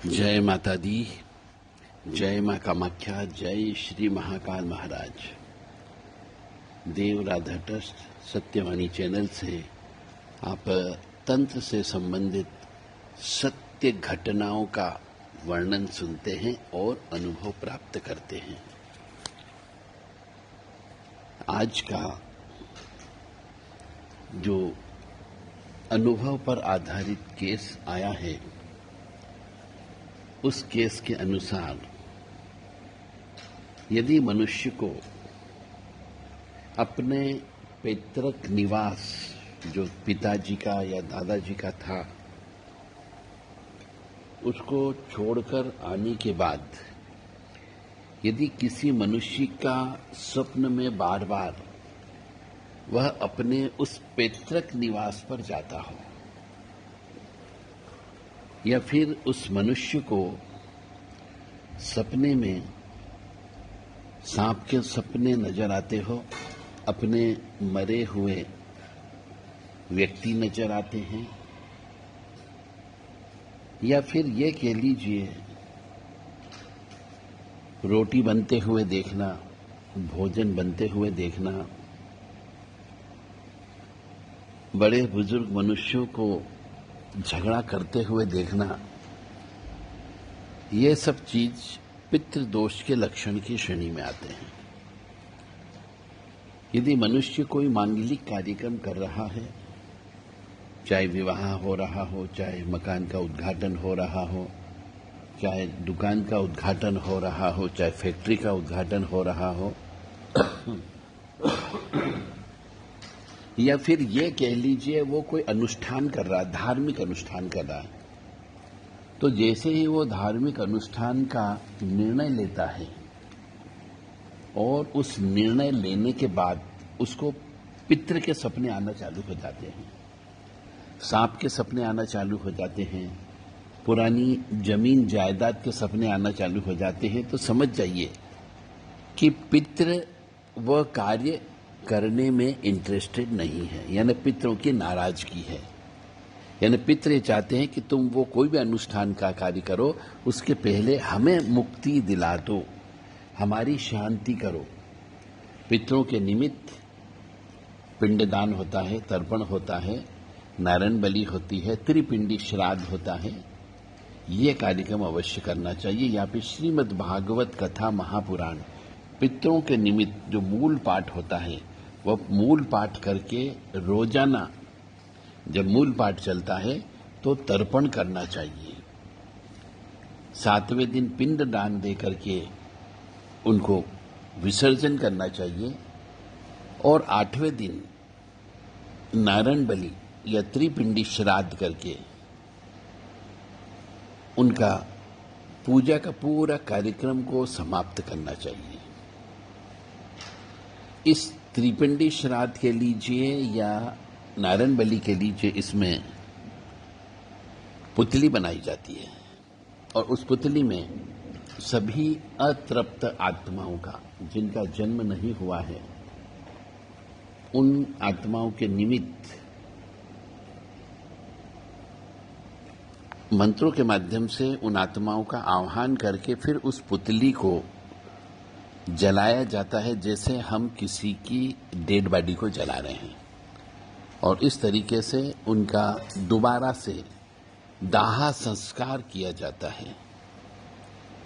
जय माता दी, जय मां कामाख्या, जय श्री महाकाल महाराज। देव राधा ट्रस्ट सत्यवाणी चैनल से आप तंत्र से संबंधित सत्य घटनाओं का वर्णन सुनते हैं और अनुभव प्राप्त करते हैं। आज का जो अनुभव पर आधारित केस आया है, उस केस के अनुसार यदि मनुष्य को अपने पैतृक निवास जो पिताजी का या दादाजी का था, उसको छोड़कर आने के बाद यदि किसी मनुष्य का स्वप्न में बार बार वह अपने उस पैतृक निवास पर जाता हो, या फिर उस मनुष्य को सपने में सांप के सपने नजर आते हो, अपने मरे हुए व्यक्ति नजर आते हैं, या फिर ये कह लीजिए रोटी बनते हुए देखना, भोजन बनते हुए देखना, बड़े बुजुर्ग मनुष्यों को झगड़ा करते हुए देखना, ये सब चीज पितृदोष के लक्षण की श्रेणी में आते हैं। यदि मनुष्य कोई मांगलिक कार्यक्रम कर रहा है, चाहे विवाह हो रहा हो, चाहे मकान का उद्घाटन हो रहा हो, चाहे दुकान का उद्घाटन हो रहा हो, चाहे फैक्ट्री का उद्घाटन हो रहा हो, या फिर ये कह लीजिए वो कोई अनुष्ठान कर रहा है, धार्मिक अनुष्ठान कर रहा है, तो जैसे ही वो धार्मिक अनुष्ठान का निर्णय लेता है और उस निर्णय लेने के बाद उसको पितृ के सपने आना चालू हो जाते हैं, सांप के सपने आना चालू हो जाते हैं, पुरानी जमीन जायदाद के सपने आना चालू हो जाते हैं, तो समझ जाइए कि पितृ वह कार्य करने में इंटरेस्टेड नहीं है, यानी पितरों की नाराजगी है। यानी पितृ चाहते हैं कि तुम वो कोई भी अनुष्ठान का कार्य करो, उसके पहले हमें मुक्ति दिला दो, हमारी शांति करो। पितरों के निमित्त पिंडदान होता है, तर्पण होता है, नारायण बलि होती है, त्रिपिंडी श्राद्ध होता है। ये कार्यक्रम अवश्य करना चाहिए। यहाँ पे श्रीमद् भागवत कथा महापुराण पितरों के निमित्त जो मूल पाठ होता है, वह मूल पाठ करके रोजाना जब मूल पाठ चलता है तो तर्पण करना चाहिए। 7वें दिन पिंड दान दे करके उनको विसर्जन करना चाहिए, और 8वें दिन नारायण बलि या त्रिपिंडी श्राद्ध करके उनका पूजा का पूरा कार्यक्रम को समाप्त करना चाहिए। इस त्रिपिंडी श्राद्ध के लीजिए या नारायण बलि के लीजिए, इसमें पुतली बनाई जाती है, और उस पुतली में सभी अतृप्त आत्माओं का, जिनका जन्म नहीं हुआ है, उन आत्माओं के निमित्त मंत्रों के माध्यम से उन आत्माओं का आह्वान करके फिर उस पुतली को जलाया जाता है, जैसे हम किसी की डेड बॉडी को जला रहे हैं, और इस तरीके से उनका दोबारा से दाह संस्कार किया जाता है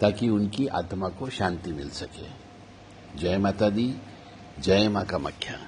ताकि उनकी आत्मा को शांति मिल सके। जय माता दी, जय मां कामाख्या।